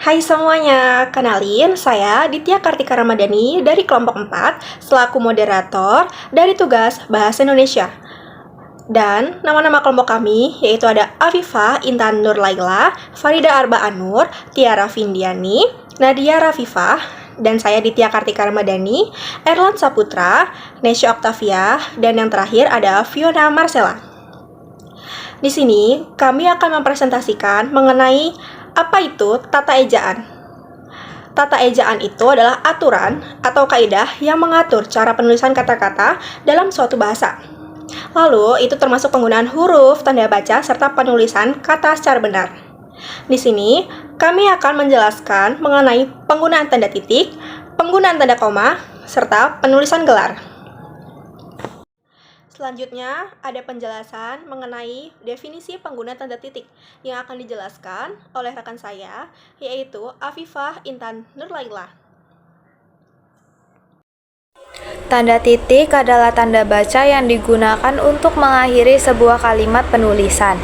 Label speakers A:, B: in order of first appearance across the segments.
A: Hai semuanya, kenalin saya Ditya Kartika Ramadhani dari kelompok 4 selaku moderator dari tugas Bahasa Indonesia. Dan nama-nama kelompok kami yaitu ada Afifah Intan Nur Laila, Farida Arba Anur, Tiara Vindiani, Nadia Rafifah, dan saya Ditya Kartika Ramadhani, Erlan Saputra, Nesya Octavia, dan yang terakhir ada Fiona Marcella. Di sini kami akan mempresentasikan mengenai apa itu tata ejaan. Tata ejaan itu adalah aturan atau kaidah yang mengatur cara penulisan kata-kata dalam suatu bahasa. Lalu, itu termasuk penggunaan huruf, tanda baca, serta penulisan kata secara benar. Di sini, kami akan menjelaskan mengenai penggunaan tanda titik, penggunaan tanda koma, serta penulisan gelar. Selanjutnya, ada penjelasan mengenai definisi penggunaan tanda titik yang akan dijelaskan oleh rekan saya, yaitu Afifah Intan Nur Laila.
B: Tanda titik adalah tanda baca yang digunakan untuk mengakhiri sebuah kalimat penulisan.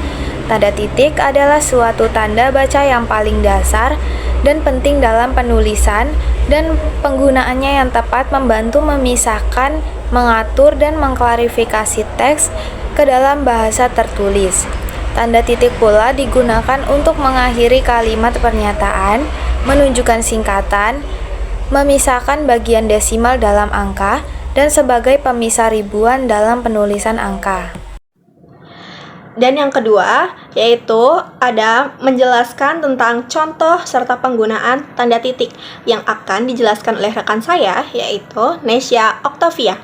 B: Tanda titik adalah suatu tanda baca yang paling dasar dan penting dalam penulisan, dan penggunaannya yang tepat membantu memisahkan, mengatur, dan mengklarifikasi teks ke dalam bahasa tertulis. Tanda titik pula digunakan untuk mengakhiri kalimat pernyataan, menunjukkan singkatan, memisahkan bagian desimal dalam angka, dan sebagai pemisah ribuan dalam penulisan angka.
A: Dan yang kedua, yaitu ada menjelaskan tentang contoh serta penggunaan tanda titik yang akan dijelaskan oleh rekan saya, yaitu Nesya Octavia.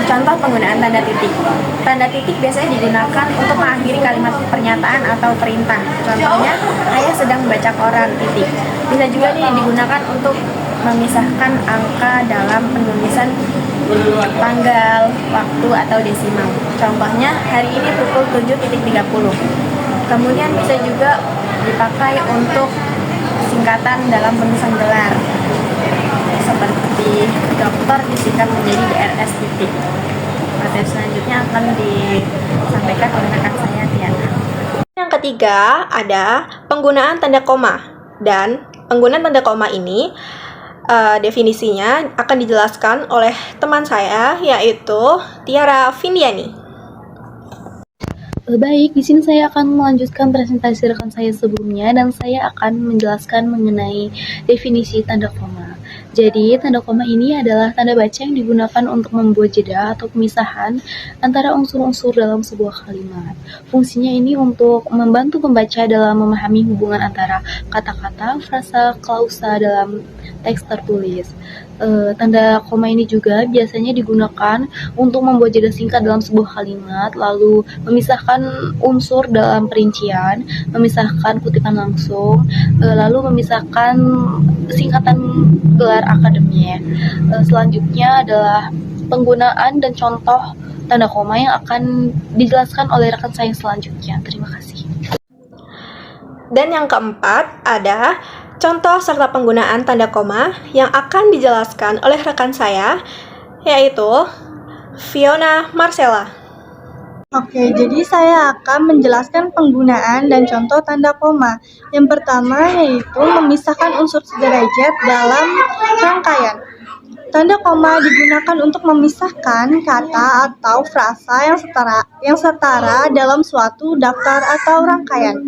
C: Contoh penggunaan tanda titik. Tanda titik biasanya digunakan untuk mengakhiri kalimat pernyataan atau perintah. Contohnya, ayah sedang membaca koran, titik. Bisa juga digunakan untuk memisahkan angka dalam penulisan tanggal, waktu, atau desimal. Contohnya, hari ini pukul 7.30. Kemudian bisa juga dipakai untuk singkatan dalam penulisan gelar. Seperti dokter disingkat menjadi DRS titik. Materi selanjutnya akan disampaikan oleh rekan saya, Tiana.
A: Yang ketiga, ada penggunaan tanda koma. Dan penggunaan tanda koma ini definisinya akan dijelaskan oleh teman saya, yaitu Tiara Vindiani.
D: Baik, di sini saya akan melanjutkan presentasi rekan saya sebelumnya, dan saya akan menjelaskan mengenai definisi tanda koma. Jadi, tanda koma ini adalah tanda baca yang digunakan untuk membuat jeda atau pemisahan antara unsur-unsur dalam sebuah kalimat. Fungsinya ini untuk membantu pembaca dalam memahami hubungan antara kata-kata, frasa, klausa dalam teks tertulis. Tanda koma ini juga biasanya digunakan untuk membuat jeda singkat dalam sebuah kalimat, lalu memisahkan unsur dalam perincian, memisahkan kutipan langsung, lalu memisahkan singkatan gelar akademik. Selanjutnya adalah penggunaan dan contoh tanda koma yang akan dijelaskan oleh rekan saya selanjutnya. Terima kasih.
A: Dan yang keempat ada contoh serta penggunaan tanda koma yang akan dijelaskan oleh rekan saya, yaitu Fiona Marcella.
E: Oke, jadi saya akan menjelaskan penggunaan dan contoh tanda koma. Yang pertama yaitu memisahkan unsur sederajat dalam rangkaian. Tanda koma digunakan untuk memisahkan kata atau frasa yang setara dalam suatu daftar atau rangkaian.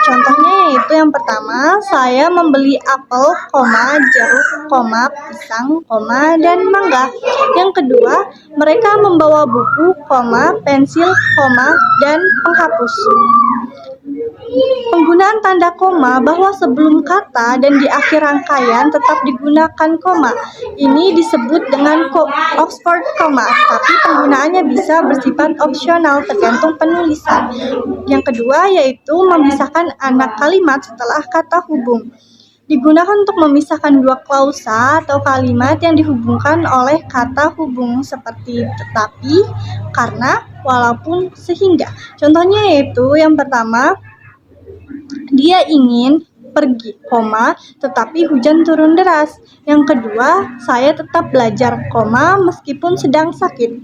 E: Contohnya yaitu yang pertama, saya membeli apel, jeruk, pisang, dan mangga. Yang kedua, mereka membawa buku, pensil, dan penghapus. Penggunaan tanda koma bahwa sebelum kata dan di akhir rangkaian tetap digunakan koma. Ini disebut dengan Oxford koma, tapi penggunaannya bisa bersifat opsional tergantung penulisan. Yang kedua yaitu memisahkan anak kalimat setelah kata hubung. Digunakan untuk memisahkan dua klausa atau kalimat yang dihubungkan oleh kata hubung seperti tetapi, karena, walaupun, sehingga. Contohnya yaitu yang pertama, dia ingin pergi, tetapi hujan turun deras. Yang kedua, saya tetap belajar, meskipun sedang sakit.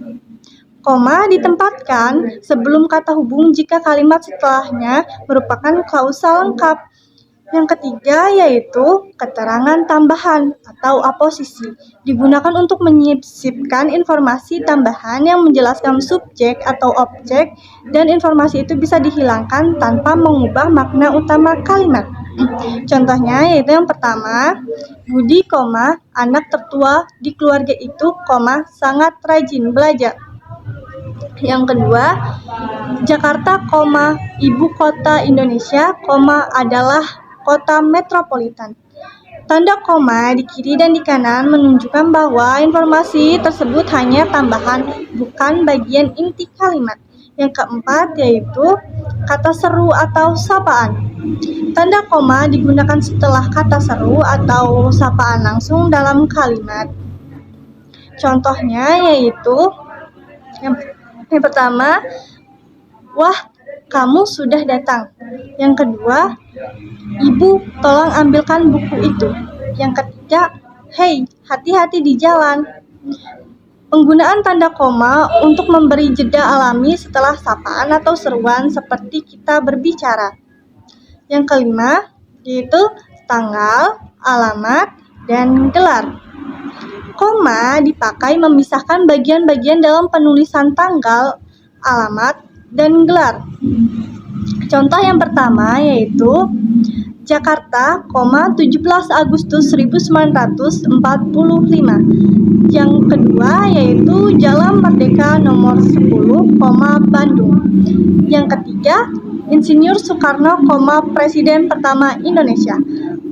E: Koma ditempatkan sebelum kata hubung jika kalimat setelahnya merupakan klausa lengkap. Yang ketiga yaitu keterangan tambahan atau aposisi. Digunakan untuk menyisipkan informasi tambahan yang menjelaskan subjek atau objek dan informasi itu bisa dihilangkan tanpa mengubah makna utama kalimat. Contohnya yaitu yang pertama, Budi, anak tertua di keluarga itu, sangat rajin belajar. Yang kedua, Jakarta, ibu kota Indonesia, adalah kota metropolitan. Tanda koma di kiri dan di kanan menunjukkan bahwa informasi tersebut hanya tambahan, bukan bagian inti kalimat. Yang keempat yaitu kata seru atau sapaan. Tanda koma digunakan setelah kata seru atau sapaan langsung dalam kalimat. Contohnya yaitu yang pertama, wah, kamu sudah datang. Yang kedua, ibu, tolong ambilkan buku itu. Yang ketiga, hei, hati-hati di jalan. Penggunaan tanda koma untuk memberi jeda alami setelah sapaan atau seruan seperti kita berbicara. Yang kelima, yaitu tanggal, alamat, dan gelar. Koma dipakai memisahkan bagian-bagian dalam penulisan tanggal, alamat, dan gelar. Contoh yang pertama yaitu Jakarta, 17 Agustus 1945. Yang kedua yaitu Jalan Merdeka nomor 10, Bandung. Yang ketiga, Insinyur Soekarno, Presiden pertama Indonesia.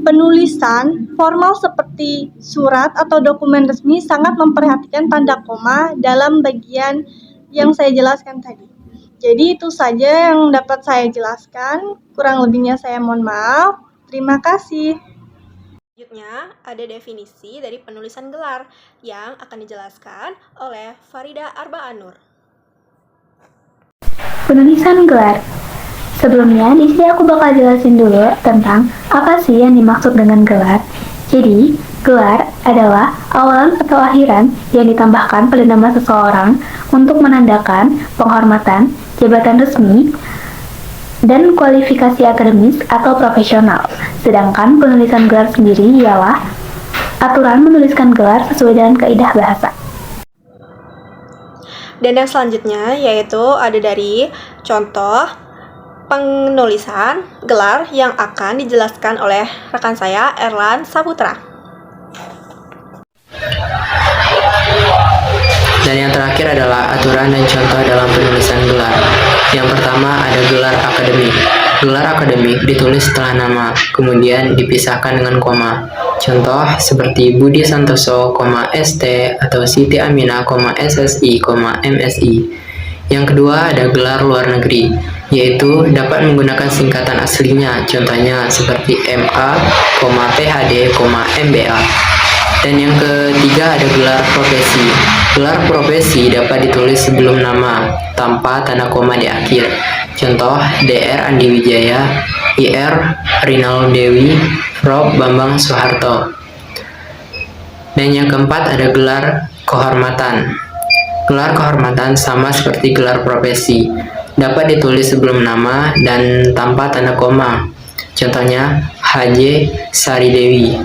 E: Penulisan formal seperti surat atau dokumen resmi sangat memperhatikan tanda koma dalam bagian yang saya jelaskan tadi. Jadi itu saja yang dapat saya jelaskan. Kurang lebihnya saya mohon maaf. Terima kasih.
A: Selanjutnya ada definisi dari penulisan gelar yang akan dijelaskan oleh Farida Arba Anur.
D: Penulisan gelar. Sebelumnya, di sini aku bakal jelasin dulu tentang apa sih yang dimaksud dengan gelar. Jadi, gelar adalah awalan atau akhiran yang ditambahkan pada nama seseorang untuk menandakan penghormatan, jabatan resmi, dan kualifikasi akademis atau profesional. Sedangkan penulisan gelar sendiri ialah aturan menuliskan gelar sesuai dengan kaidah bahasa.
A: Dan yang selanjutnya yaitu ada dari contoh penulisan gelar yang akan dijelaskan oleh rekan saya Erlan Saputra.
F: Dan yang terakhir adalah aturan dan contoh dalam penulisan gelar. Yang pertama ada gelar akademik. Gelar akademik ditulis setelah nama, kemudian dipisahkan dengan koma. Contoh seperti Budi Santoso, ST, atau Siti Aminah, SSI, MSI. Yang kedua ada gelar luar negeri, yaitu dapat menggunakan singkatan aslinya, contohnya seperti MA, PhD, MBA. Dan yang ketiga ada gelar profesi. Gelar profesi dapat ditulis sebelum nama, tanpa tanda koma di akhir. Contoh Dr. Andi Wijaya, Ir. Rinal Dewi, Prof. Bambang Soeharto. Dan yang keempat ada gelar kehormatan. Gelar kehormatan sama seperti gelar profesi, dapat ditulis sebelum nama dan tanpa tanda koma. Contohnya H.J. Sari Dewi.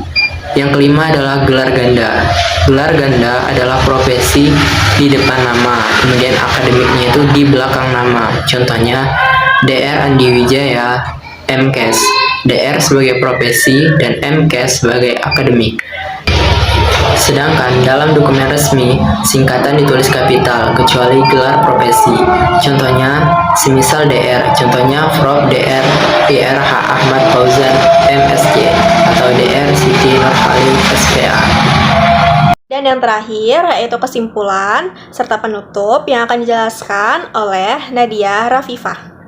F: Yang kelima adalah gelar ganda. Gelar ganda adalah profesi di depan nama, kemudian akademiknya itu di belakang nama. Contohnya Dr. Andi Wijaya, MKes. Dr. sebagai profesi dan MKes sebagai akademik. Sedangkan dalam dokumen resmi, singkatan ditulis kapital, kecuali gelar profesi. Contohnya, semisal DR, contohnya Prof. Dr. H. Ahmad Fauzan, MSc, atau Dr. Siti Nurhalim, SPA.
A: Dan yang terakhir yaitu kesimpulan serta penutup yang akan dijelaskan oleh Nadia Rafifah.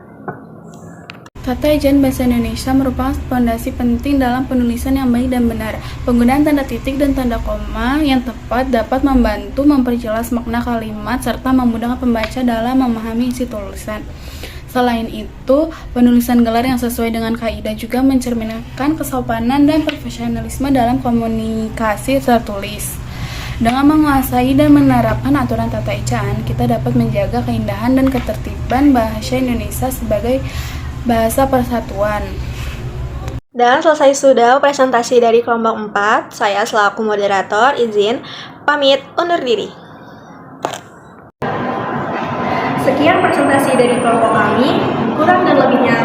G: Tata Ejaan Bahasa Indonesia merupakan fondasi penting dalam penulisan yang baik dan benar. Penggunaan tanda titik dan tanda koma yang tepat dapat membantu memperjelas makna kalimat serta memudahkan pembaca dalam memahami isi tulisan. Selain itu, penulisan gelar yang sesuai dengan kaidah juga mencerminkan kesopanan dan profesionalisme dalam komunikasi tertulis. Dengan menguasai dan menerapkan aturan tata ejaan, kita dapat menjaga keindahan dan ketertiban bahasa Indonesia sebagai bahasa persatuan.
A: Dan selesai sudah presentasi dari kelompok 4, saya selaku moderator izin pamit undur diri. Sekian presentasi dari kelompok kami, kurang dan lebihnya